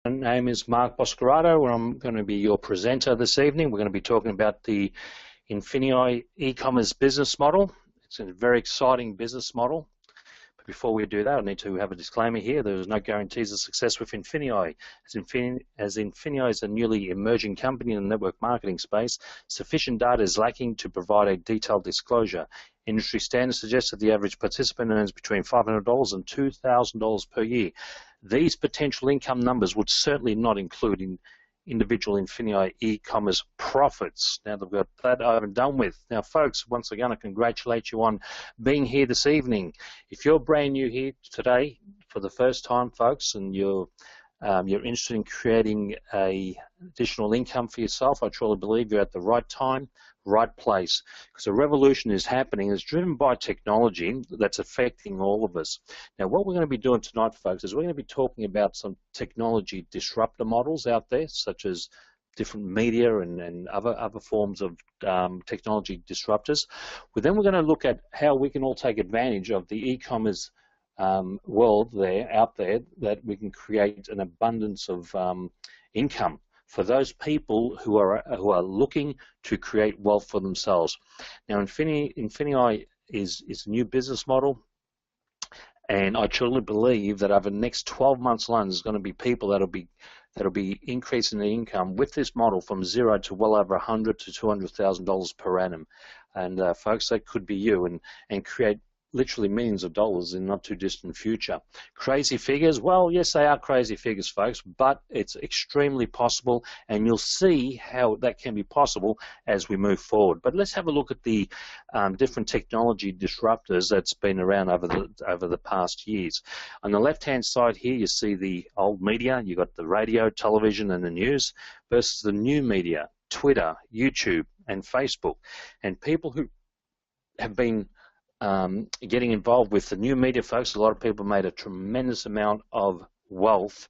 My name is Mark Boscaroto, and I'm going to be your presenter this evening. We're going to be talking about the INFINii e-commerce business model. It's a very exciting business model. But before we do that, I need to have a disclaimer here. There is no guarantees of success with INFINii. As INFINii is a newly emerging company in the network marketing space, sufficient data is lacking to provide a detailed disclosure. Industry standards suggest that the average participant earns between $500 and $2,000 per year. These potential income numbers would certainly not include individual INFINii e-commerce profits. Now that we've got that over and done with. Now, folks, once again, I congratulate you on being here this evening. If you're brand new here today for the first time, folks, and you're interested in creating a additional income for yourself, I truly believe you're at the right time, right place, because a revolution is happening. It's driven by technology that's affecting all of us. Now, what we're going to be doing tonight, folks, is we're going to be talking about some technology disruptor models out there, such as different media and other forms of technology disruptors. Well, then we're going to look at how we can all take advantage of the e-commerce world out there, that we can create an abundance of income for those people who are looking to create wealth for themselves. Now, INFINii is a new business model, and I truly believe that over the next 12 months alone, there's going to be people that'll be increasing their income with this model from zero to well over $100,000 to $200,000 per annum. And folks, that could be you, and create literally millions of dollars in not too distant future. Crazy figures? Well, yes, they are crazy figures, folks, but it's extremely possible, and you'll see how that can be possible as we move forward. But let's have a look at the different technology disruptors that's been around over the past years. On the left-hand side here, you see the old media. You've got the radio, television, and the news versus the new media, Twitter, YouTube, and Facebook. And people who have been getting involved with the new media, folks, a lot of people made a tremendous amount of wealth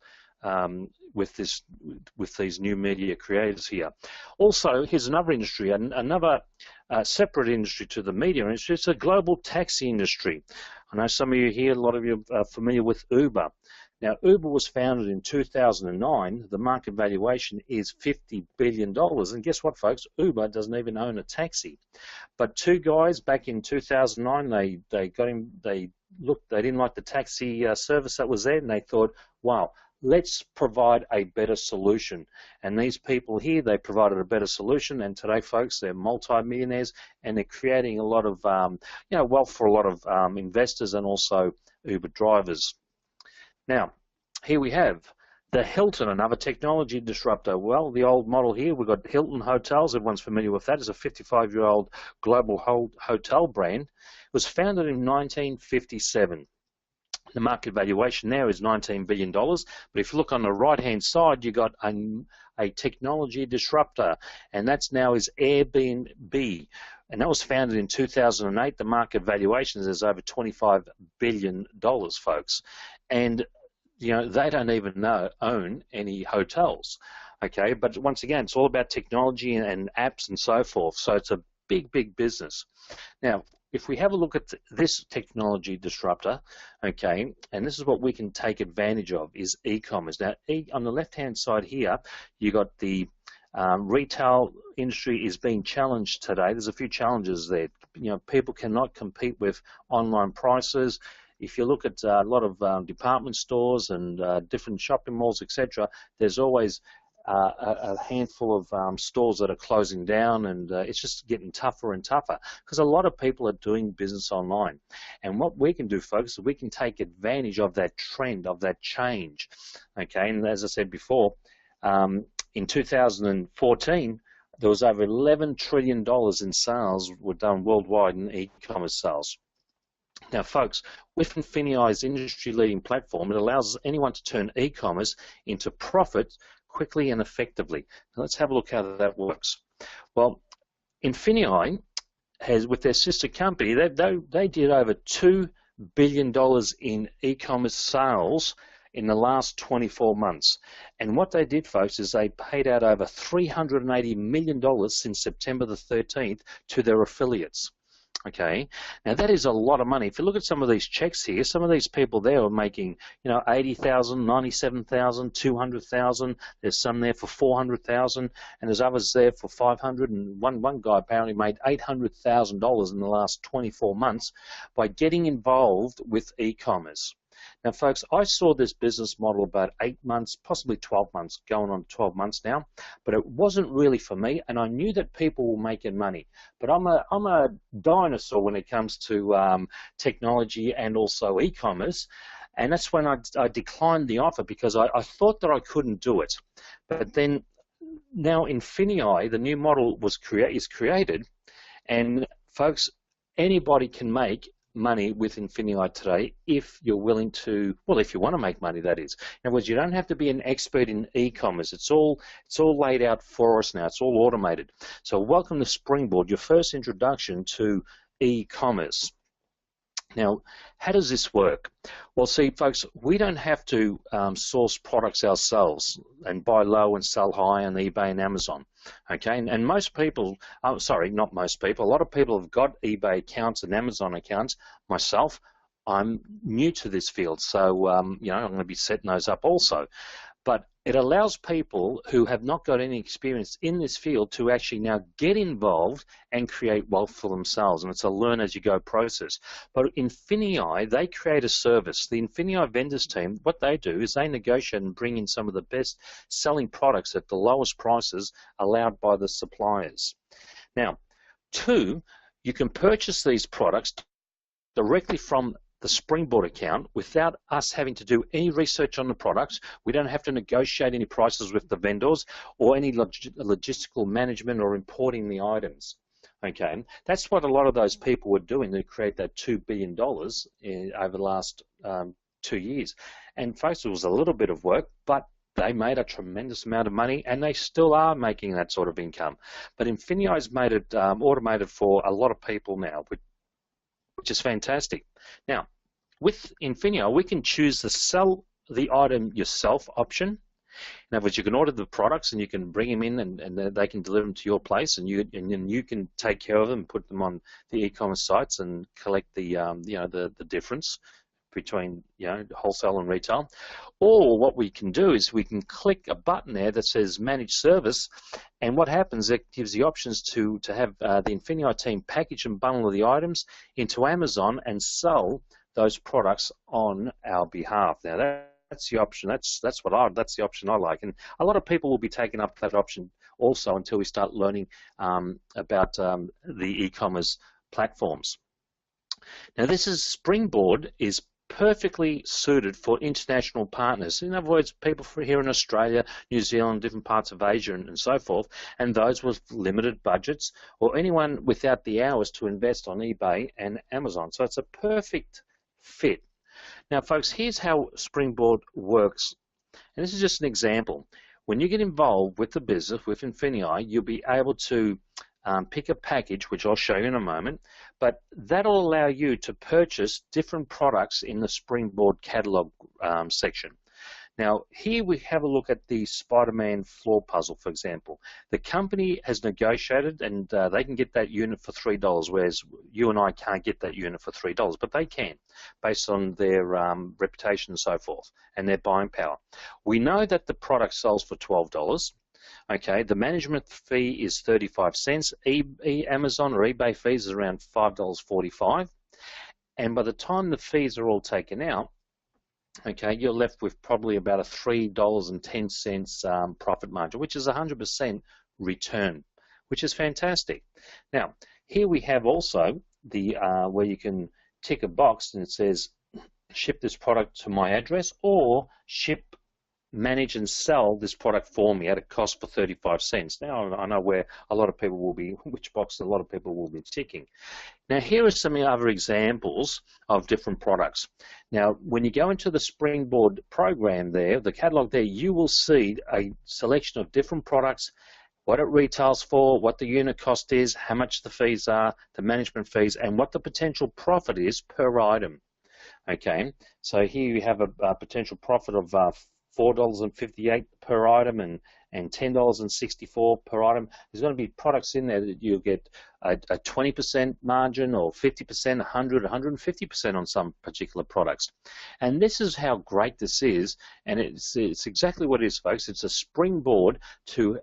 with these new media creators here. Also, here's another industry, another separate industry to the media industry. It's a global taxi industry. I know some of you here, a lot of you are familiar with Uber. Now, Uber was founded in 2009. The market valuation is $50 billion. And guess what, folks? Uber doesn't even own a taxi. But two guys back in 2009, they didn't like the taxi service that was there, and they thought, wow, let's provide a better solution. And these people here, they provided a better solution, and today, folks, they're multi-millionaires, and they're creating a lot of wealth for a lot of investors and also Uber drivers. Now, here we have the Hilton, another technology disruptor. Well, the old model here, we've got Hilton Hotels. Everyone's familiar with that. It's a 55-year-old global hotel brand. It was founded in 1957. The market valuation there is $19 billion. But if you look on the right-hand side, you've got a technology disruptor, and that's now is Airbnb. And that was founded in 2008. The market valuation is over $25 billion, folks. And they don't even own any hotels, okay? But once again, it's all about technology and apps and so forth. So it's a big, big business. Now, if we have a look at this technology disruptor, okay, and this is what we can take advantage of, is e-commerce. Now, on the left-hand side here, you got the retail industry is being challenged today. There's a few challenges there. People cannot compete with online prices. If you look at a lot of department stores and different shopping malls, etc., there's always a handful of stores that are closing down, and it's just getting tougher and tougher because a lot of people are doing business online. And what we can do, folks, is we can take advantage of that trend, of that change. Okay, and as I said before, in 2014, there was over $11 trillion in sales were done worldwide in e-commerce sales. Now, folks, with INFINii's industry-leading platform, it allows anyone to turn e-commerce into profit quickly and effectively. Now, let's have a look how that works. Well, INFINii has, with their sister company, they did over $2 billion in e-commerce sales in the last 24 months. And what they did, folks, is they paid out over $380 million since September the 13th to their affiliates. Okay, now that is a lot of money. If you look at some of these checks here, some of these people there are making, 80,000, 97,000, 200,000. There's some there for 400,000, and there's others there for 500. And one guy apparently made $800,000 in the last 24 months by getting involved with e-commerce. Now, folks, I saw this business model about 8 months, possibly 12 months, going on 12 months now, but it wasn't really for me, and I knew that people were making money. But I'm a dinosaur when it comes to technology and also e-commerce, and that's when I declined the offer because I thought that I couldn't do it. But then now INFINii, the new model is created, and folks, anybody can make money with INFINii today if you're willing to, well, if you want to make money, that is. In other words, you don't have to be an expert in e-commerce. It's all laid out for us now. It's all automated. So welcome to Springboard, your first introduction to e-commerce. Now, how does this work? Well, see, folks, we don't have to source products ourselves and buy low and sell high on eBay and Amazon. Okay, and most people, sorry, not most people, a lot of people have got eBay accounts and Amazon accounts. Myself, I'm new to this field, so I'm going to be setting those up also. But it allows people who have not got any experience in this field to actually now get involved and create wealth for themselves. And it's a learn-as-you-go process. But INFINii, they create a service. The INFINii vendors team, what they do is they negotiate and bring in some of the best selling products at the lowest prices allowed by the suppliers. Now, 2, you can purchase these products directly from the Springboard account without us having to do any research on the products. We don't have to negotiate any prices with the vendors or any logistical management or importing the items. Okay, that's what a lot of those people were doing to create that $2 billion over the last 2 years. And folks, it was a little bit of work, but they made a tremendous amount of money, and they still are making that sort of income. But INFINii has made it automated for a lot of people now, which is fantastic. Now, with INFINii, we can choose the sell the item yourself option. In other words, you can order the products and you can bring them in, and they can deliver them to your place, and then you can take care of them, put them on the e-commerce sites, and collect the the difference between wholesale and retail. Or what we can do is we can click a button there that says Manage Service, and what happens, it gives the options to have the INFINii team package and bundle the items into Amazon and sell those products on our behalf. Now that's the option. That's the option I like, and a lot of people will be taking up that option also until we start learning about the e-commerce platforms. Now, Springboard is perfectly suited for international partners. In other words, people from here in Australia, New Zealand, different parts of Asia, and so forth, and those with limited budgets, or anyone without the hours to invest on eBay and Amazon. So it's a perfect fit. Now, folks, here's how Springboard works, and this is just an example. When you get involved with the business, with INFINii, you'll be able to pick a package, which I'll show you in a moment, but that'll allow you to purchase different products in the Springboard catalog section. Now, here we have a look at the Spider-Man floor puzzle, for example. The company has negotiated, and they can get that unit for $3, whereas you and I can't get that unit for $3, but they can, based on their reputation and so forth, and their buying power. We know that the product sells for $12. Okay, the management fee is 35 cents. Amazon or eBay fees is around $5.45. And by the time the fees are all taken out, okay, you're left with probably about a $3.10 profit margin, which is 100% return, which is fantastic. Now, here we have also the where you can tick a box and it says, ship this product to my address, or manage and sell this product for me at a cost for 35 cents. Now, I know where a lot of people will be, which box a lot of people will be ticking. Now, here are some other examples of different products. Now, when you go into the Springboard program there, the catalog there, you will see a selection of different products, what it retails for, what the unit cost is, how much the fees are, the management fees, and what the potential profit is per item. Okay, so here you have a potential profit of $4.58 per item and $10.64 per item. There's going to be products in there that you'll get a 20% margin or 50%, 100, 150% on some particular products. And this is how great this is, and it's exactly what it is, folks. It's a springboard to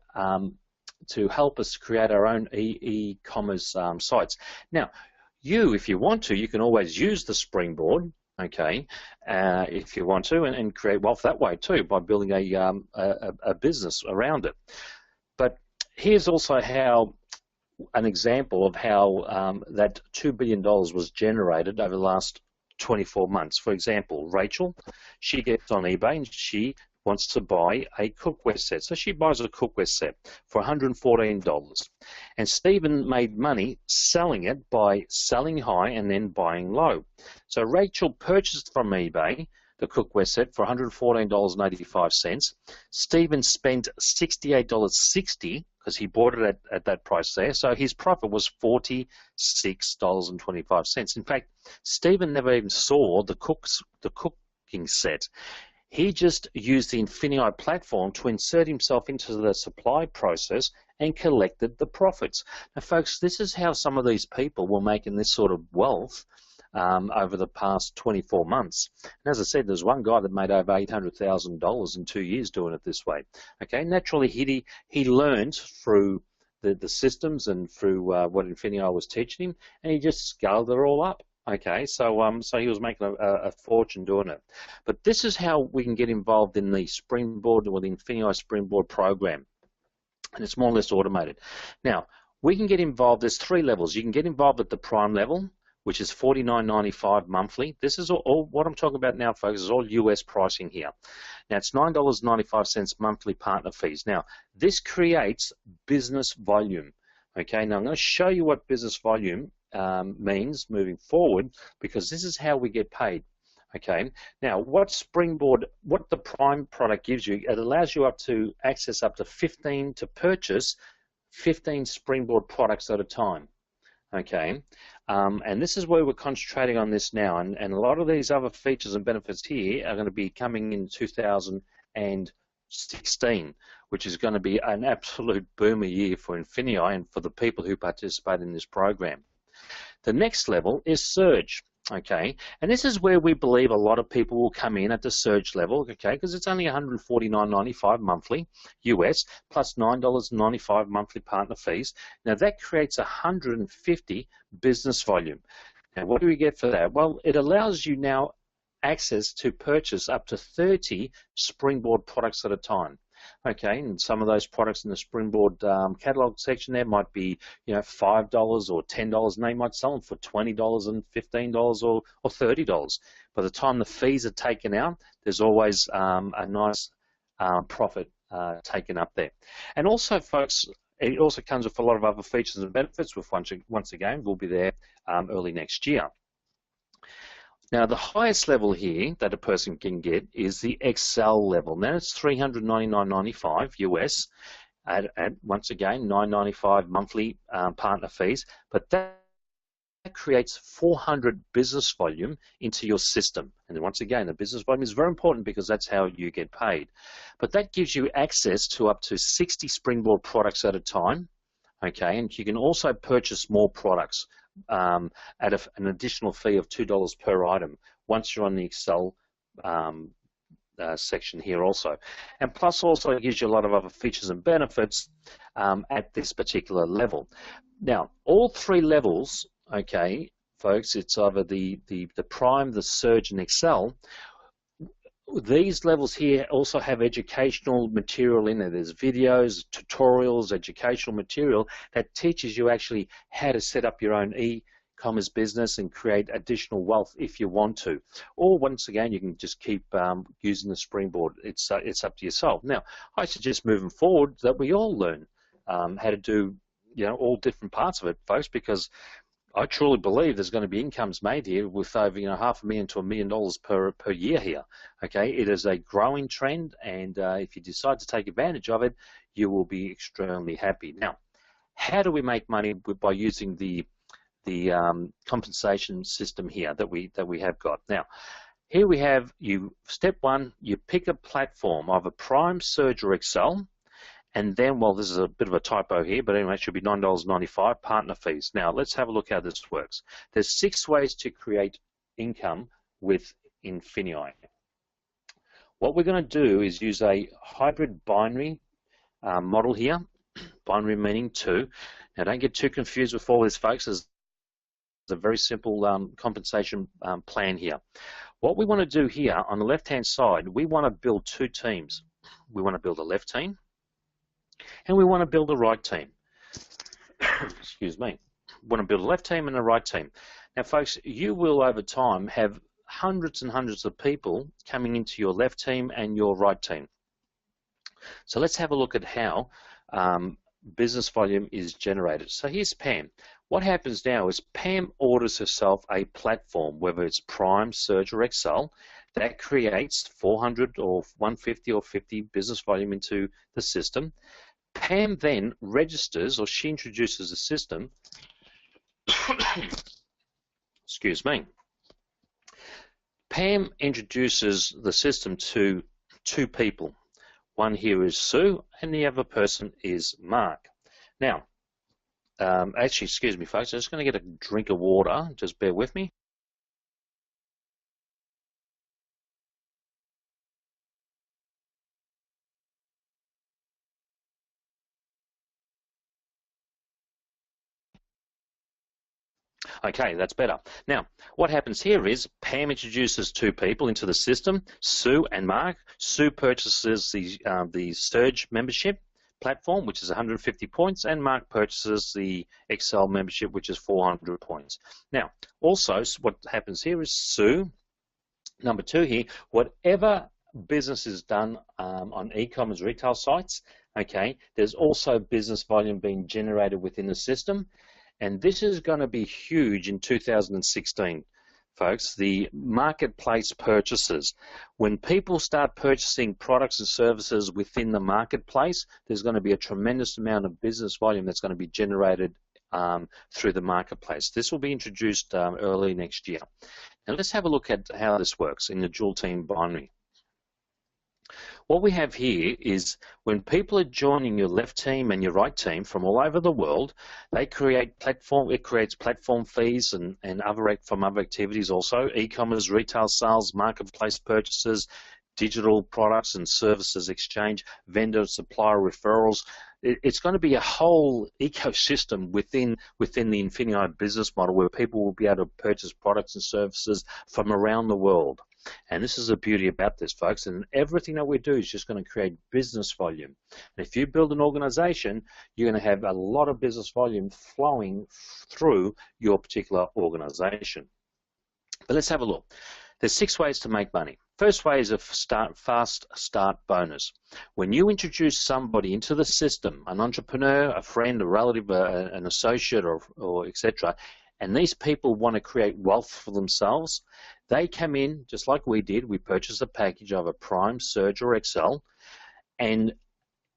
help us create our own e-commerce sites. Now, if you want to, you can always use the springboard, okay, if you want to, and create wealth that way too, by building a business around it. But here's also an example of how that $2 billion was generated over the last 24 months. For example, Rachel, she gets on eBay and she wants to buy a cookware set. So she buys a cookware set for $114. And Stephen made money selling it by selling high and then buying low. So Rachel purchased from eBay the cookware set for $114.85. Stephen spent $68.60 because he bought it at that price there. So his profit was $46.25. In fact, Stephen never even saw the cooking set. He just used the INFINii platform to insert himself into the supply process and collected the profits. Now, folks, this is how some of these people were making this sort of wealth over the past 24 months. And as I said, there's one guy that made over $800,000 in 2 years doing it this way. Okay, naturally, he learned through the systems and through what INFINii was teaching him, and he just scaled it all up. Okay, so he was making a fortune doing it. But this is how we can get involved in the Springboard or the INFINii Springboard program. And it's more or less automated. Now, we can get involved, there's 3 levels. You can get involved at the prime level, which is $49.95 monthly. This is all what I'm talking about now, folks, is all US pricing here. Now, it's $9.95 monthly partner fees. Now, this creates business volume. Okay, now I'm going to show you what business volume means moving forward, because this is how we get paid. Okay, now what the Prime product gives you, it allows you to purchase 15 Springboard products at a time. Okay, and this is where we're concentrating on this now, and a lot of these other features and benefits here are going to be coming in 2016, which is going to be an absolute boomer year for INFINii and for the people who participate in this program. The next level is Surge, okay, and this is where we believe a lot of people will come in at the Surge level, okay, because it's only $149.95 monthly US plus $9.95 monthly partner fees. Now that creates 150 business volume. Now what do we get for that? Well, it allows you now access to purchase up to 30 Springboard products at a time. Okay, and some of those products in the Springboard catalog section there might be, $5 or $10, and they might sell them for $20 and $15 or $30. By the time the fees are taken out, there's always a nice profit taken up there. And also, folks, it also comes with a lot of other features and benefits, which once again will be there early next year. Now, the highest level here that a person can get is the Excel level. Now, it's $399.95 US at once again, $9.95 monthly partner fees, but that creates 400 business volume into your system. And once again, the business volume is very important because that's how you get paid. But that gives you access to up to 60 Springboard products at a time. Okay, and you can also purchase more products at an additional fee of $2 per item once you're on the Excel section here also. And plus also it gives you a lot of other features and benefits at this particular level. Now, all 3 levels, okay, folks, it's either the Prime, the Surge, and Excel. These levels here also have educational material in there. There's videos, tutorials, educational material that teaches you actually how to set up your own e-commerce business and create additional wealth if you want to. Or once again, you can just keep using the Springboard. It's up to yourself. Now, I suggest moving forward that we all learn how to do all different parts of it, folks, because I truly believe there's going to be incomes made here with over $500,000 to $1 million per year here. Okay, it is a growing trend, and if you decide to take advantage of it, you will be extremely happy. Now, how do we make money by using the compensation system here that we have got? Now, Here we have step one, you pick a platform, either Prime, Surge, or Excel. And then, well, this is a bit of a typo here, but anyway, it should be $9.95 partner fees. Now, let's have a look how this works. There's 6 ways to create income with INFINii. What we're going to do is use a hybrid binary model here, binary meaning 2. Now, don't get too confused with all this, folks. There's a very simple compensation plan here. What we want to do here on the left-hand side, we want to build 2 teams. We want to build a left team, and we want to build a right team. Excuse me. We want to build a left team and a right team. Now, folks, you will over time have hundreds and hundreds of people coming into your left team and your right team. So let's have a look at how business volume is generated. So here's Pam. What happens now is Pam orders herself a platform, whether it's Prime, Surge, or Excel, that creates 400 or 150 or 50 business volume into the system. Pam then registers, or she introduces the system. Excuse me. Pam introduces the system to 2 people. One here is Sue, and the other person is Mark. Now, actually, excuse me, folks, I'm just going to get a drink of water. Just bear with me. Okay, that's better. Now, what happens here is Pam introduces 2 people into the system, Sue and Mark. Sue purchases the Surge membership platform, which is 150 points, and Mark purchases the Excel membership, which is 400 points. Now, also, what happens here is Sue, number 2 here, whatever business is done on e-commerce retail sites, okay, there's also business volume being generated within the system. And this is going to be huge in 2016, folks, the marketplace purchases. When people start purchasing products and services within the marketplace, there's going to be a tremendous amount of business volume that's going to be generated through the marketplace. This will be introduced early next year. Now let's have a look at how this works in the dual team binary. What we have here is when people are joining your left team and your right team from all over the world, it creates platform fees and from other activities also, e-commerce, retail sales, marketplace purchases, digital products and services exchange, vendor supplier referrals. It's going to be a whole ecosystem within the INFINii business model where people will be able to purchase products and services from around the world. And this is the beauty about this, folks, and everything that we do is just going to create business volume. And if you build an organization, you're going to have a lot of business volume flowing through your particular organization. But let's have a look. There's 6 ways to make money. First way is a fast start bonus. When you introduce somebody into the system, an entrepreneur, a friend, a relative, an associate, or etc., and these people want to create wealth for themselves, they come in just like we did. We purchase a package of a Prime, Surge, or Excel, and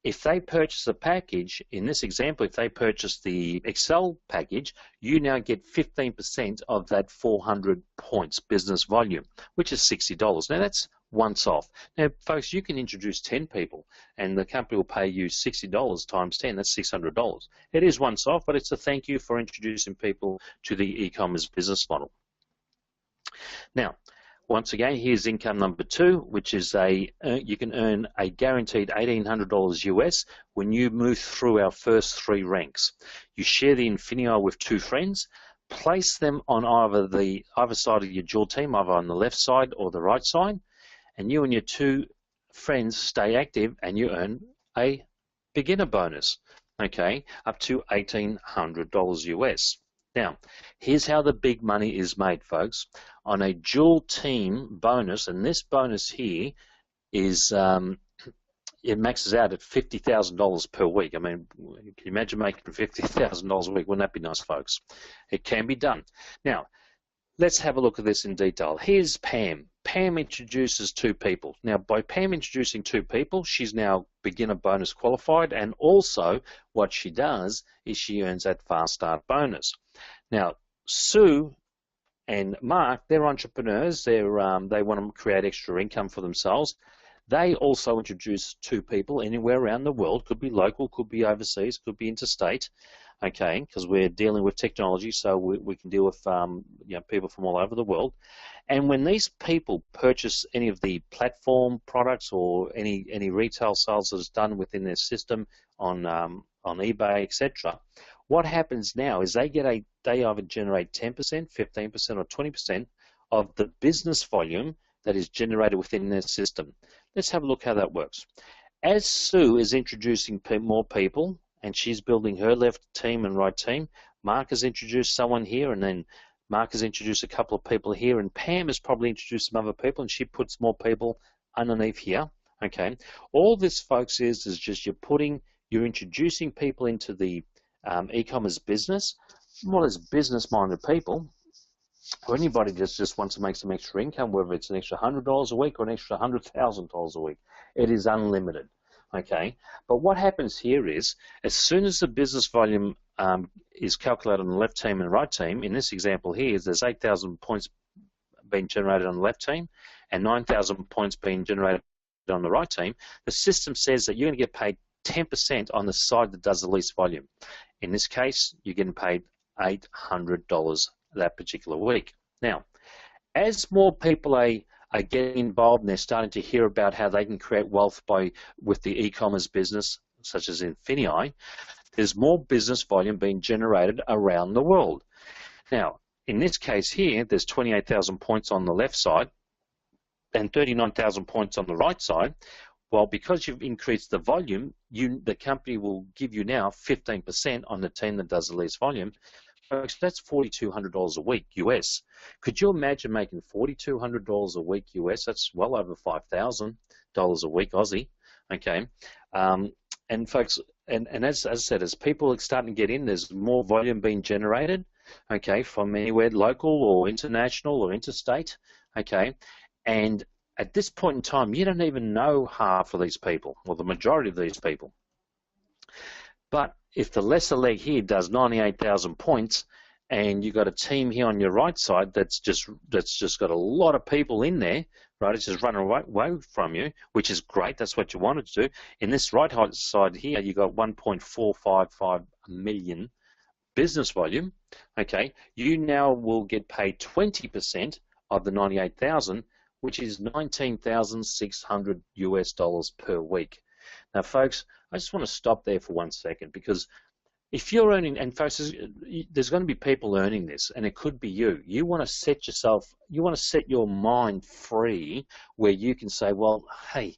if they purchase a package, in this example, if they purchase the Excel package, you now get 15% of that 400 points business volume, which is $60. Now that's once off. Now, folks, you can introduce 10 people and the company will pay you $60 times 10, that's $600. It is once off, but it's a thank you for introducing people to the e-commerce business model. Now, once again, here's income number 2, which is you can earn a guaranteed $1,800 US when you move through our first 3 ranks. You share the INFINii with 2 friends, place them on either side of your dual team, either on the left side or the right side, and you and your 2 friends stay active and you earn a beginner bonus, okay, up to $1,800 US. Now, here's how the big money is made, folks. On a dual team bonus, and this bonus here is, it maxes out at $50,000 per week. I mean, can you imagine making $50,000 a week? Wouldn't that be nice, folks? It can be done. Now, let's have a look at this in detail. Here's Pam. Pam introduces 2 people. Now, by Pam introducing 2 people, she's now beginner bonus qualified, and also what she does is she earns that fast start bonus. Now, Sue and Mark, they're entrepreneurs. They want to create extra income for themselves. They also introduce 2 people anywhere around the world. Could be local, could be overseas, could be interstate. Okay, because we're dealing with technology, so we can deal with people from all over the world. And when these people purchase any of the platform products or any retail sales that is done within their system on eBay, etc., what happens now is they either generate 10%, 15%, or 20% of the business volume that is generated within their system. Let's have a look how that works. As Sue is introducing more people, and she's building her left team and right team, Mark has introduced someone here, and then Mark has introduced a couple of people here, and Pam has probably introduced some other people, and she puts more people underneath here. Okay, all this, folks, is just you're introducing people into the e-commerce business, more as business-minded people, or anybody just wants to make some extra income, whether it's an extra $100 a week or an extra $100,000 a week. It is unlimited. Okay, but what happens here is, as soon as the business volume is calculated on the left team and right team, in this example here, there's 8,000 points being generated on the left team and 9,000 points being generated on the right team, the system says that you're going to get paid 10% on the side that does the least volume. In this case, you're getting paid $800 that particular week. Now, as more people are getting involved and they're starting to hear about how they can create wealth with the e-commerce business, such as INFINii, there's more business volume being generated around the world. Now, in this case here, there's 28,000 points on the left side and 39,000 points on the right side. Well, because you've increased the volume, the company will give you now 15% on the team that does the least volume. Folks, that's $4,200 a week US. Could you imagine making $4,200 a week US? That's well over $5,000 a week Aussie. Okay, and folks, and as I said, as people are starting to get in, there's more volume being generated. Okay, from anywhere local or international or interstate. Okay, and at this point in time, you don't even know half of these people, or the majority of these people. But if the lesser leg here does 98,000 points, and you've got a team here on your right side that's just got a lot of people in there, right? It's just running away from you, which is great. That's what you wanted to do. In this right side here, you got 1.455 million business volume. Okay, you now will get paid 20% of the 98,000, which is $19,600 US per week. Now, folks, I just want to stop there for 1 second, because if you're earning, and folks, there's going to be people earning this, and it could be you. You want to set your mind free where you can say, well, hey,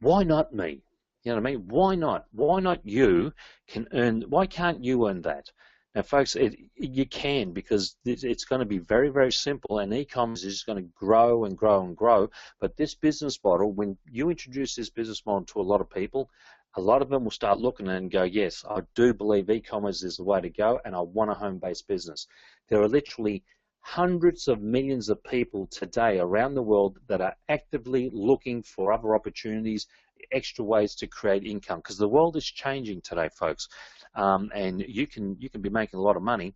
why not me? You know what I mean? Why not? Why not you can earn? Why can't you earn that? Now, folks, you can, because it's going to be very, very simple, and e-commerce is going to grow and grow and grow. But this business model, when you introduce this business model to a lot of people, a lot of them will start looking and go, yes, I do believe e-commerce is the way to go, and I want a home-based business. There are literally hundreds of millions of people today around the world that are actively looking for other opportunities, extra ways to create income, because the world is changing today, folks. And you can be making a lot of money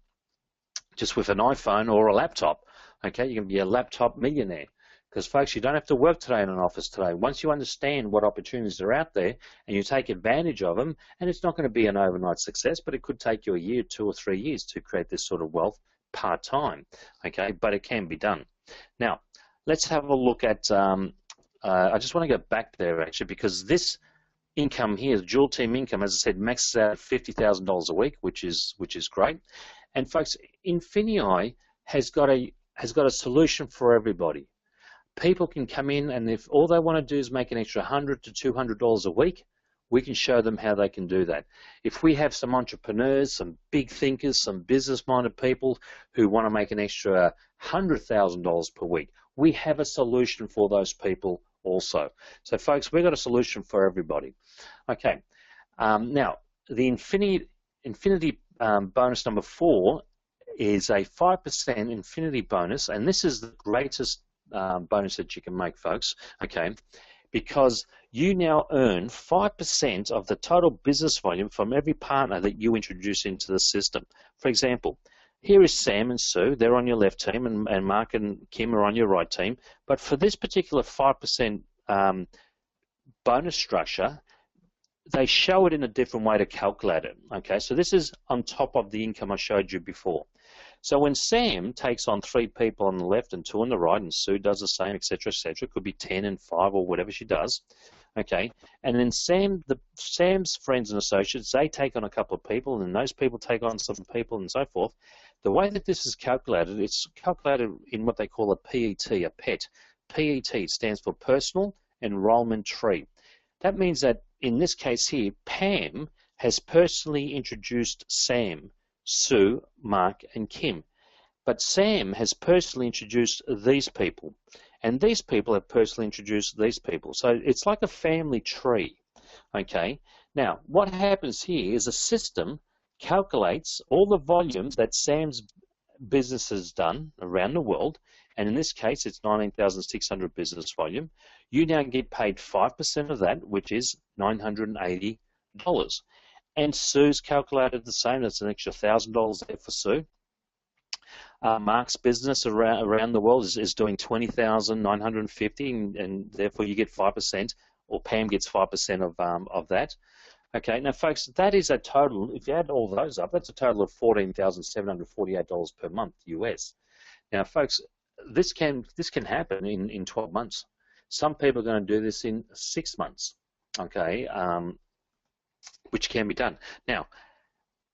just with an iPhone or a laptop. Okay, you can be a laptop millionaire, because, folks, you don't have to work today in an office today. Once you understand what opportunities are out there and you take advantage of them, and it's not going to be an overnight success, but it could take you a year, 2 or 3 years to create this sort of wealth part-time. Okay, but it can be done. Now, let's have a look at, I just want to go back there, actually, because this income here, dual team income, as I said, maxes out at $50,000 a week, which is great. And folks, INFINii has got a solution for everybody. People can come in, and if all they want to do is make an extra $100 to $200 a week, we can show them how they can do that. If we have some entrepreneurs, some big thinkers, some business-minded people who want to make an extra $100,000 per week, we have a solution for those people also. So, folks, we've got a solution for everybody. Okay, now the Infinity bonus number 4 is a 5% Infinity bonus, and this is the greatest bonus that you can make, folks. Okay, because you now earn 5% of the total business volume from every partner that you introduce into the system. For example, here is Sam and Sue. They're on your left team, and Mark and Kim are on your right team. But for this particular 5% bonus structure, they show it in a different way to calculate it. Okay, so this is on top of the income I showed you before. So when Sam takes on 3 people on the left and 2 on the right, and Sue does the same, etc., etc., could be 10 and 5 or whatever she does. Okay, and then Sam's friends and associates, they take on a couple of people, and then those people take on some people, and so forth. The way that this is calculated, it's calculated in what they call a PET, a PET. PET stands for Personal Enrollment Tree. That means that in this case here, Pam has personally introduced Sam, Sue, Mark, and Kim. But Sam has personally introduced these people, and these people have personally introduced these people. So it's like a family tree, okay? Now, what happens here is a system calculates all the volumes that Sam's business has done around the world, and in this case, it's 19,600 business volume. You now get paid 5% of that, which is $980. And Sue's calculated the same. That's an extra $1,000 there for Sue. Mark's business around the world is doing 20,950, and therefore you get 5%, or Pam gets 5% of that. Okay, now folks, that is a total, if you add all those up, that's a total of $14,748 per month US. Now folks, this can happen in 12 months. Some people are going to do this in 6 months, okay, which can be done. Now,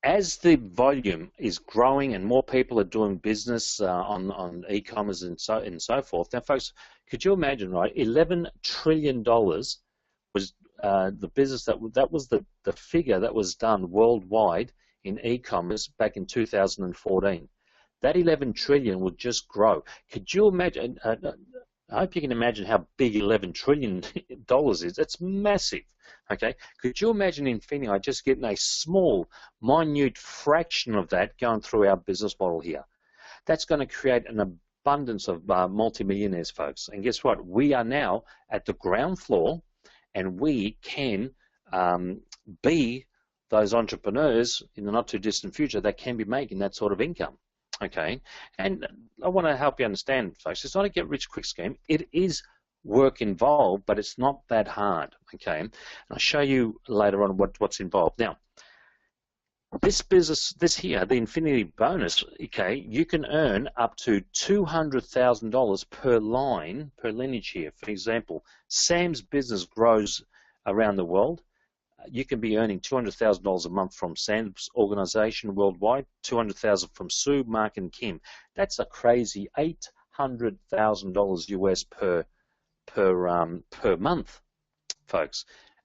as the volume is growing and more people are doing business on e-commerce and so forth, now folks, could you imagine, right, $11 trillion was the business that was the figure that was done worldwide in e-commerce back in 2014. That 11 trillion would just grow. Could you imagine? I hope you can imagine how big $11 trillion is. It's massive. Okay. Could you imagine INFINii just getting a small, minute fraction of that going through our business model here? That's going to create an abundance of multimillionaires, folks. And guess what? We are now at the ground floor, and we can be those entrepreneurs in the not too distant future that can be making that sort of income. Okay, and I want to help you understand, folks, it's not a get-rich-quick scheme. It is work involved, but it's not that hard, okay? And I'll show you later on what's involved. Now, this business, this here, the INFINii bonus, okay, you can earn up to $200,000 per line, per lineage here. For example, Sam's business grows around the world. You can be earning $200,000 a month from Sam's organization worldwide, $200,000 from Sue, Mark, and Kim. That's a crazy $800,000 US per month, folks.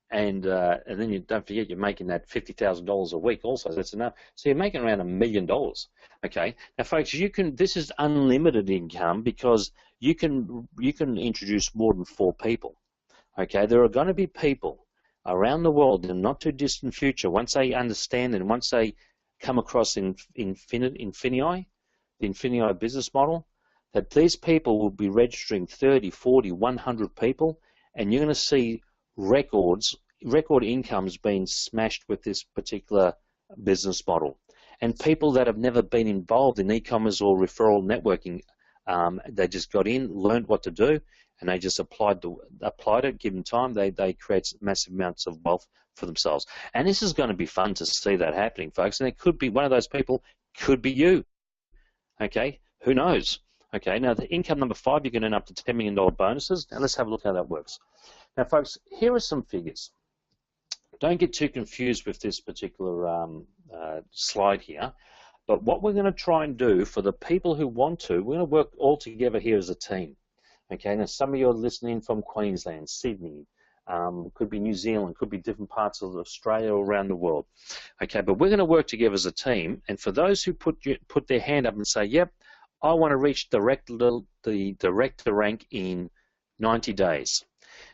And then you don't forget you're making that $50,000 a week also. That's enough. So you're making around $1 million. Okay. Now, folks, you can. This is unlimited income because you can introduce more than 4 people. Okay. There are going to be people around the world in the not too distant future, once they understand and once they come across INFINii, the INFINii business model, that these people will be registering 30, 40, 100 people, and you're going to see record incomes being smashed with this particular business model. And people that have never been involved in e-commerce or referral networking, they just got in, learned what to do, and they just applied it. Given time, they create massive amounts of wealth for themselves. And this is going to be fun to see that happening, folks. And it could be one of those people, could be you. Okay, who knows? Okay, now the income number 5, you can earn up to $10 million bonuses. Now let's have a look how that works. Now, folks, here are some figures. Don't get too confused with this particular slide here. But what we're going to try and do for the people who want to, we're going to work all together here as a team. Okay, now some of you are listening from Queensland, Sydney, could be New Zealand, could be different parts of Australia or around the world. Okay, but we're going to work together as a team. And for those who put their hand up and say, yep, I want to reach the director rank in 90 days.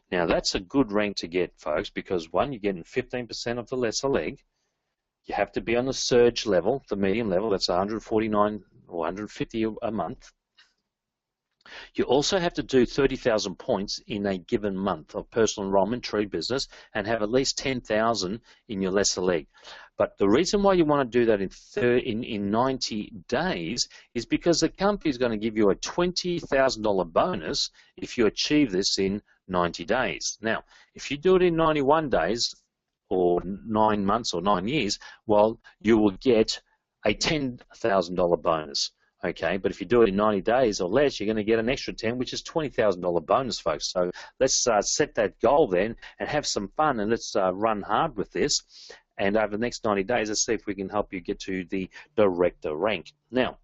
Now that's a good rank to get, folks, because one, you're getting 15% of the lesser leg. You have to be on the surge level, the medium level, that's 149 or 150 a month. You also have to do 30,000 points in a given month of personal enrollment, true business, and have at least 10,000 in your lesser leg. But the reason why you want to do that in 90 days is because the company is going to give you a $20,000 bonus if you achieve this in 90 days. Now, if you do it in 91 days or 9 months or 9 years, well, you will get a $10,000 bonus. Okay, but if you do it in 90 days or less, you're going to get an extra 10, which is $20,000 bonus, folks. So let's set that goal then and have some fun, and let's run hard with this. And over the next 90 days, let's see if we can help you get to the director rank. Now,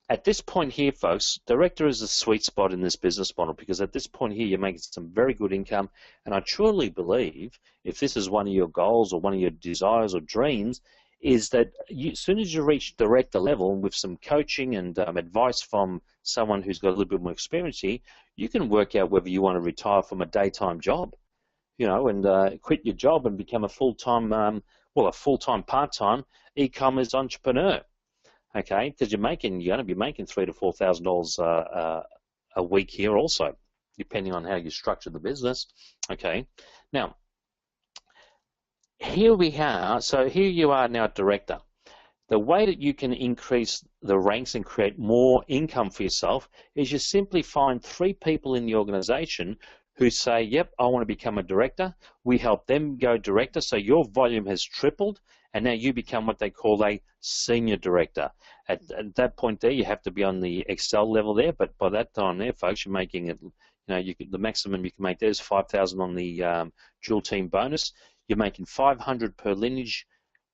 at this point here, folks, director is a sweet spot in this business model, because at this point here, you're making some very good income. And I truly believe if this is one of your goals or one of your desires or dreams, is that as soon as you reach director level, with some coaching and advice from someone who's got a little bit more experience here, you can work out whether you want to retire from a daytime job, and quit your job and become a full-time, part-time e-commerce entrepreneur. Okay, because you're going to be making $3,000 to $4,000 a week here also, depending on how you structure the business. Okay, now, here we are. So here you are now, director. The way that you can increase the ranks and create more income for yourself is you simply find 3 people in the organization who say, yep, I want to become a director. We help them go director, so your volume has tripled, and now you become what they call a senior director. At that point there, you have to be on the Excel level there, but by that time there, folks, you're making it, the maximum you can make there is 5,000 on the dual team bonus. You're making 500 per lineage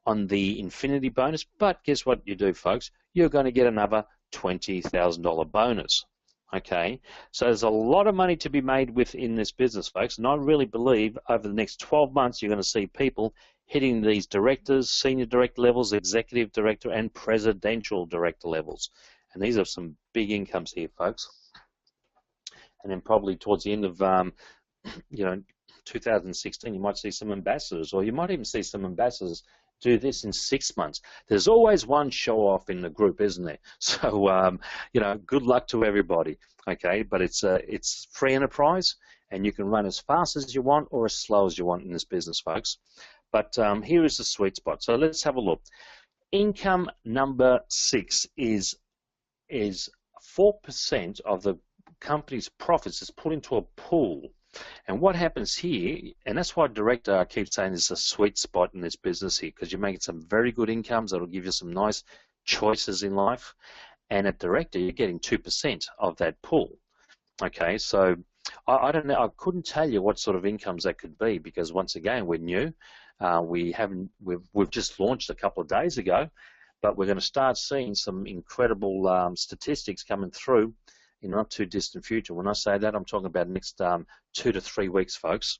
on the INFINII bonus, but guess what you do, folks? You're going to get another $20,000 bonus. Okay, so there's a lot of money to be made within this business, folks, and I really believe over the next 12 months you're going to see people hitting these directors, senior director levels, executive director, and presidential director levels. And these are some big incomes here, folks. And then probably towards the end of 2016, you might see some ambassadors, or you might even see some ambassadors do this in 6 months. There's always one show-off in the group, isn't there? So, good luck to everybody, okay? But it's free enterprise, and you can run as fast as you want or as slow as you want in this business, folks. But here is the sweet spot. So let's have a look. Income number 6 is 4% of the company's profits is put into a pool. And what happens here, and that's why director, I keep saying, is a sweet spot in this business here, because you're making some very good incomes that will give you some nice choices in life. And at director, you're getting 2% of that pool. Okay, so I don't know, I couldn't tell you what sort of incomes that could be, because once again, we're new. We've just launched a couple of days ago, but we're going to start seeing some incredible statistics coming through in the not too distant future. When I say that, I'm talking about next 2 to 3 weeks, folks.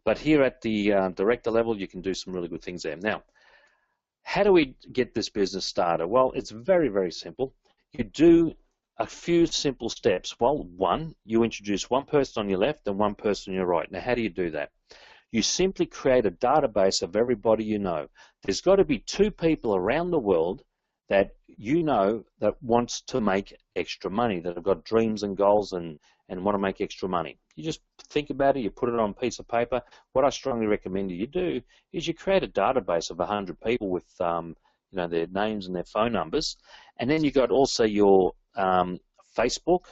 But here at the director level, you can do some really good things there. Now, how do we get this business started? Well, it's very, very simple. You do a few simple steps. Well, one, you introduce one person on your left and one person on your right. Now, how do you do that? You simply create a database of everybody you know. There's got to be 2 people around the world that you know that wants to make extra money, that have got dreams and goals and want to make extra money. You just think about it, you put it on a piece of paper. What I strongly recommend you do is you create a database of 100 people with their names and their phone numbers, and then you got also your Facebook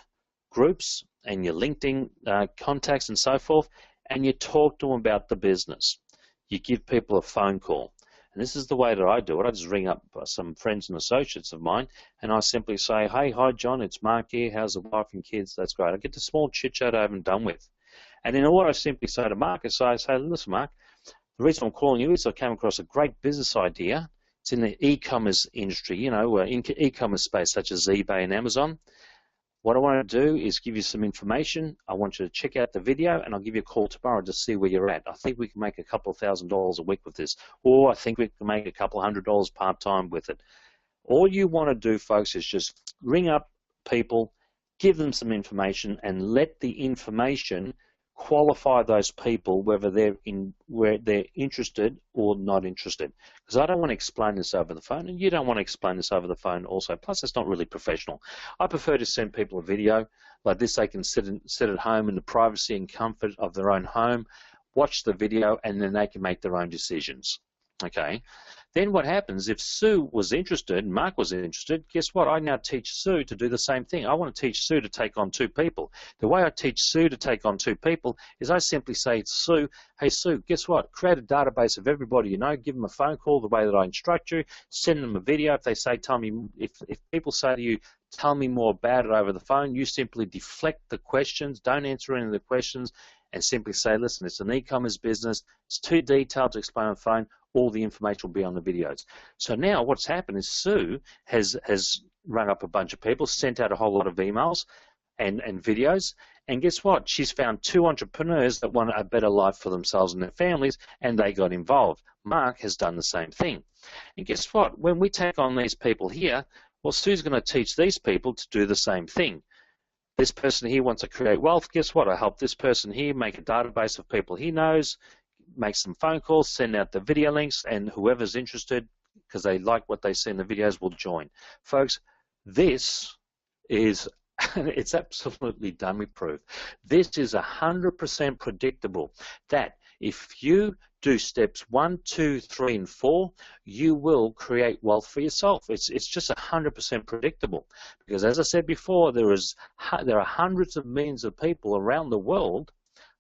groups and your LinkedIn contacts and so forth, and you talk to them about the business. You give people a phone call. And this is the way that I do it. I just ring up some friends and associates of mine, and I simply say, hey, hi, John, it's Mark here. How's the wife and kids? That's great. I get the small chit-chat over and done with. And then what I simply say to Mark is I say, listen, Mark, the reason I'm calling you is I came across a great business idea. It's in the e-commerce industry, in e-commerce space such as eBay and Amazon. What I want to do is give you some information. I want you to check out the video, and I'll give you a call tomorrow to see where you're at. I think we can make a couple of $1,000s a week with this, or I think we can make a couple of $100 part-time with it. All you want to do, folks, is just ring up people, give them some information, and let the information qualify those people whether they're interested or not interested. Because I don't want to explain this over the phone, and you don't want to explain this over the phone also. Plus, it's not really professional. I prefer to send people a video like this. They can sit at home in the privacy and comfort of their own home, watch the video, and then they can make their own decisions. Okay. Then what happens if Sue was interested, Mark was interested, guess what? I now teach Sue to do the same thing. I want to teach Sue to take on 2 people. The way I teach Sue to take on 2 people is I simply say to Sue, hey Sue, guess what? Create a database of everybody you know, give them a phone call the way that I instruct you, send them a video. If they say, tell me, if people say to you, tell me more about it over the phone, you simply deflect the questions, don't answer any of the questions, and simply say, listen, it's an e-commerce business, it's too detailed to explain on the phone, all the information will be on the videos. So now what's happened is Sue has rung up a bunch of people, sent out a whole lot of emails and videos, and guess what? She's found 2 entrepreneurs that want a better life for themselves and their families, and they got involved. Mark has done the same thing. And guess what? When we take on these people here, well, Sue's going to teach these people to do the same thing. This person here wants to create wealth. Guess what? I help this person here make a database of people he knows, make some phone calls, send out the video links, and whoever's interested, because they like what they see in the videos, will join. Folks, this is, it's absolutely dummy proof. This is 100% predictable that if you do steps 1, 2, 3, and 4, you will create wealth for yourself. It's just 100% predictable, because as I said before, there are hundreds of millions of people around the world,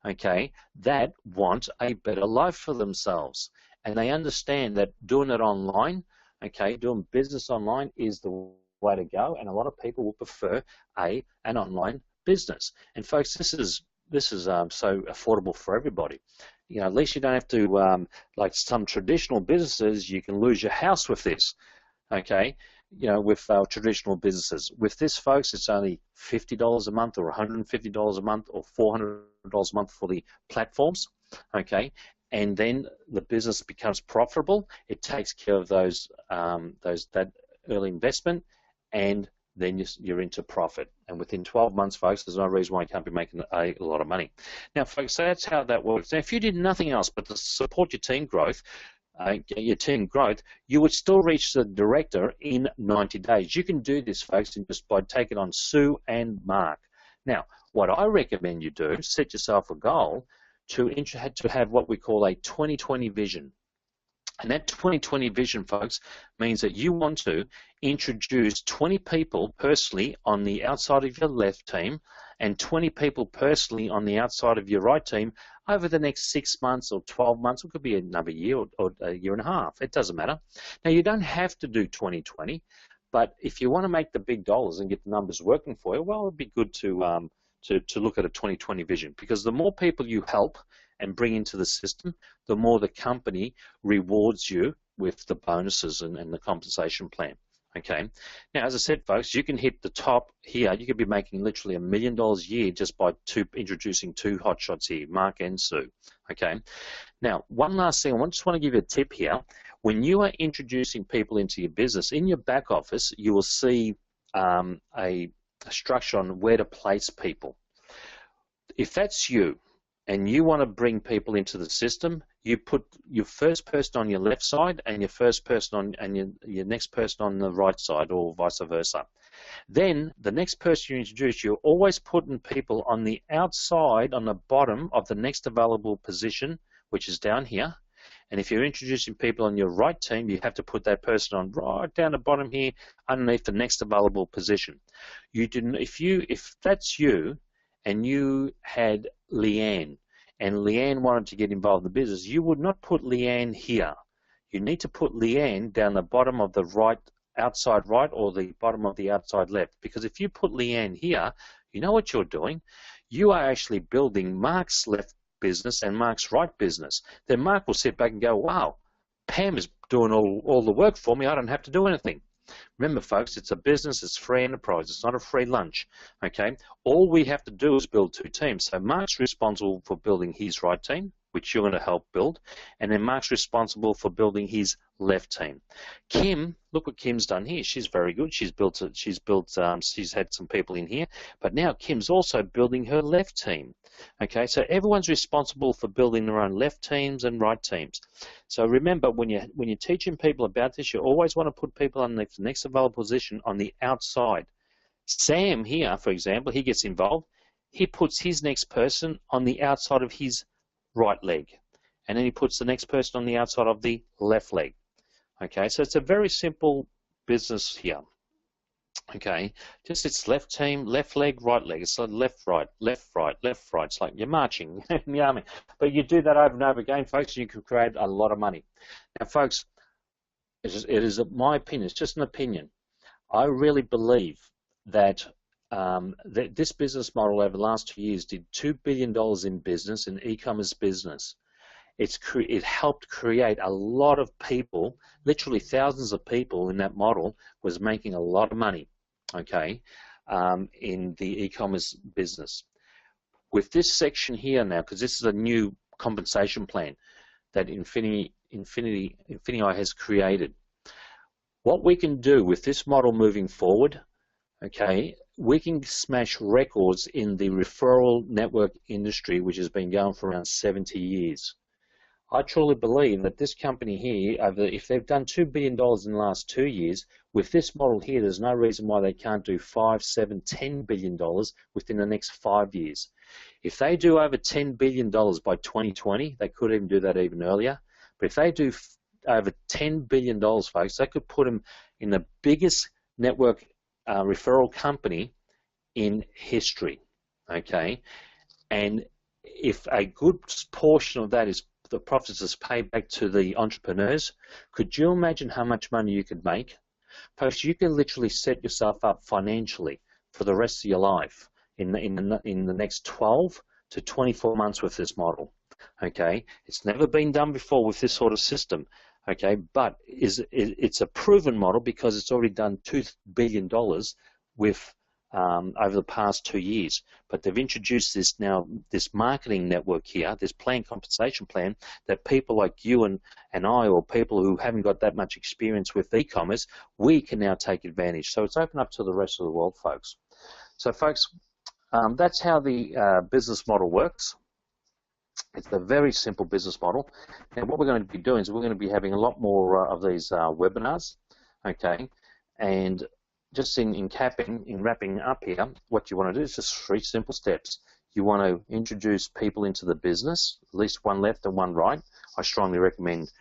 okay, that want a better life for themselves, and they understand that doing it online, okay, doing business online is the way to go, and a lot of people will prefer an online business. And folks, this is so affordable for everybody. You know, at least you don't have to, like some traditional businesses, you can lose your house with this, okay? You know, with traditional businesses. With this, folks, it's only $50 a month or $150 a month or $400 a month for the platforms, okay? And then the business becomes profitable. It takes care of that early investment, and then you're into profit. And within 12 months, folks, there's no reason why you can't be making a lot of money. Now, folks, that's how that works. Now, if you did nothing else but to support your team growth, you would still reach the director in 90 days. You can do this, folks, just by taking on Sue and Mark. Now, what I recommend you do, set yourself a goal to have what we call a 2020 vision. And that 2020 vision, folks, means that you want to introduce 20 people personally on the outside of your left team and 20 people personally on the outside of your right team over the next 6 months or 12 months. It could be another year or a year and a half. It doesn't matter. Now, you don't have to do 2020, but if you want to make the big dollars and get the numbers working for you, well, it'd be good to look at a 2020 vision, because the more people you help and bring into the system, the more the company rewards you with the bonuses and the compensation plan. Okay. Now, as I said, folks, you can hit the top here. You could be making literally $1 million a year just by introducing 2 hotshots here, Mark and Sue. Okay. Now, one last thing, I just want to give you a tip here. When you are introducing people into your business, in your back office, you will see a structure on where to place people. If that's you, and you want to bring people into the system, you put your first person on your left side and your first person on and your next person on the right side, or vice versa. Then the next person you introduce, you're always putting people on the outside, on the bottom of the next available position, which is down here. And if you're introducing people on your right team, you have to put that person on right down the bottom here, underneath the next available position. If that's you, and you had Leanne, and Leanne wanted to get involved in the business, you would not put Leanne here. You need to put Leanne down the bottom of the right, outside right, or the bottom of the outside left. Because if you put Leanne here, you know what you're doing? You are actually building Mark's left business and Mark's right business. Then Mark will sit back and go, wow, Pam is doing all the work for me. I don't have to do anything. Remember, folks, it's a business, it's free enterprise, it's not a free lunch, okay? All we have to do is build 2 teams. So Mark's responsible for building his right team, which you're going to help build, and then Mark's responsible for building his left team. Kim, look what Kim's done here. She's very good. She's had some people in here, but now Kim's also building her left team. Okay, so everyone's responsible for building their own left teams and right teams. So remember, when you're teaching people about this, you always want to put people on the next available position on the outside. Sam here, for example, he gets involved. He puts his next person on the outside of his right leg, and then he puts the next person on the outside of the left leg. Okay, so it's a very simple business here. Okay, just it's left team, left leg, right leg. It's like left, right, left, right, left, right. It's like you're marching in the army. But you do that over and over again, folks, and you can create a lot of money. Now, folks, it is my opinion. It's just an opinion. I really believe that this business model over the last 2 years did $2 billion in business, in e-commerce business. It helped create a lot of people, literally thousands of people in that model was making a lot of money, okay, in the e-commerce business. With this section here now, because this is a new compensation plan that INFINii has created, what we can do with this model moving forward, okay, we can smash records in the referral network industry, which has been going for around 70 years. I truly believe that this company here, if they've done $2 billion in the last 2 years, with this model here, there's no reason why they can't do $5, $7, $10 billion within the next 5 years. If they do over $10 billion by 2020, they could even do that even earlier. But if they do over $10 billion, folks, they could put them in the biggest network referral company in history, okay? And if a good portion of that is the profits is paid back to the entrepreneurs, could you imagine how much money you could make? Folks, you can literally set yourself up financially for the rest of your life in the next 12 to 24 months with this model. Okay, it's never been done before with this sort of system. Okay, but it's a proven model because it's already done $2 billion with over the past 2 years. But they've introduced this marketing network here, this compensation plan, that people like you and I, or people who haven't got that much experience with e-commerce, we can now take advantage. So it's open up to the rest of the world, folks. So, folks, that's how the business model works. It's a very simple business model. And what we're going to be doing is we're going to be having a lot more of these webinars, okay? And just in wrapping up here, what you want to do is just 3 simple steps. You want to introduce people into the business, at least one left and one right. I strongly recommend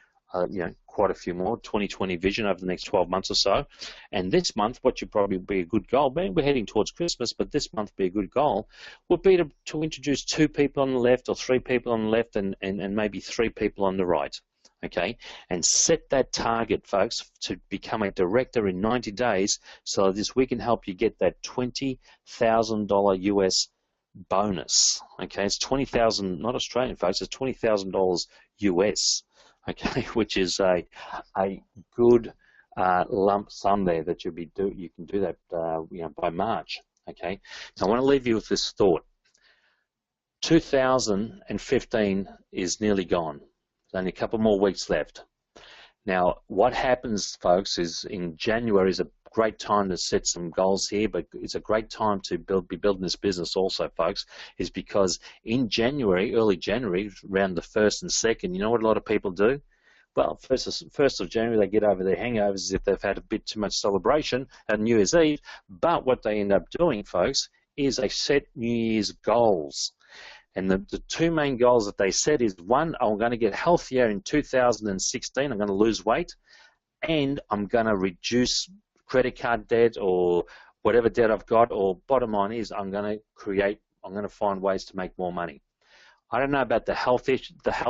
quite a few more, 2020 vision over the next 12 months or so. And this month, what should probably be a good goal, we're heading towards Christmas, but this month be a good goal, would be to introduce 2 people on the left or 3 people on the left and maybe 3 people on the right. Okay, and set that target, folks, to become a director in 90 days so that we can help you get that $20,000 US bonus. Okay, it's 20,000, not Australian, folks, it's $20,000 US. Okay, which is a good lump sum there that you can do that by March. Okay, now I want to leave you with this thought. 2015 is nearly gone. There's only a couple more weeks left. Now, what happens, folks, is in January is a great time to set some goals here, but it's a great time to be building this business also, folks, is because in January, early January, around the 1st and 2nd, you know what a lot of people do? Well, 1st of January, they get over their hangovers as if they've had a bit too much celebration at New Year's Eve, but what they end up doing, folks, is they set New Year's goals. And the 2 main goals that they set is, 1, I'm going to get healthier in 2016, I'm going to lose weight, and I'm going to reduce credit card debt or whatever debt I've got, or bottom line is I'm going to find ways to make more money. I don't know about the health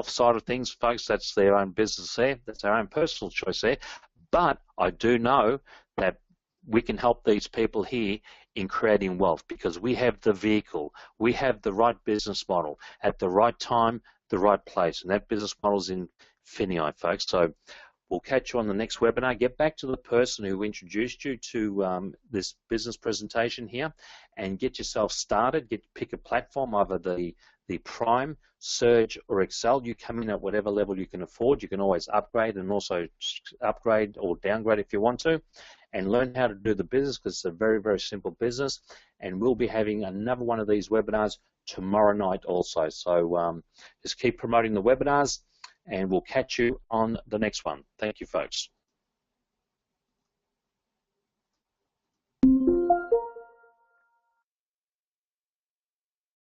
side of things, folks, that's their own business there, that's their own personal choice there, but I do know that we can help these people here in creating wealth because we have the vehicle, we have the right business model at the right time, the right place, and that business model is INFINii, folks. So we'll catch you on the next webinar. Get back to the person who introduced you to this business presentation here and get yourself started. Pick a platform, either the the Prime, Surge, or Excel. You come in at whatever level you can afford. You can always upgrade and also upgrade or downgrade if you want to, and learn how to do the business, because it's a very, very simple business. And we'll be having another one of these webinars tomorrow night also. So just keep promoting the webinars, and we'll catch you on the next one. Thank you, folks.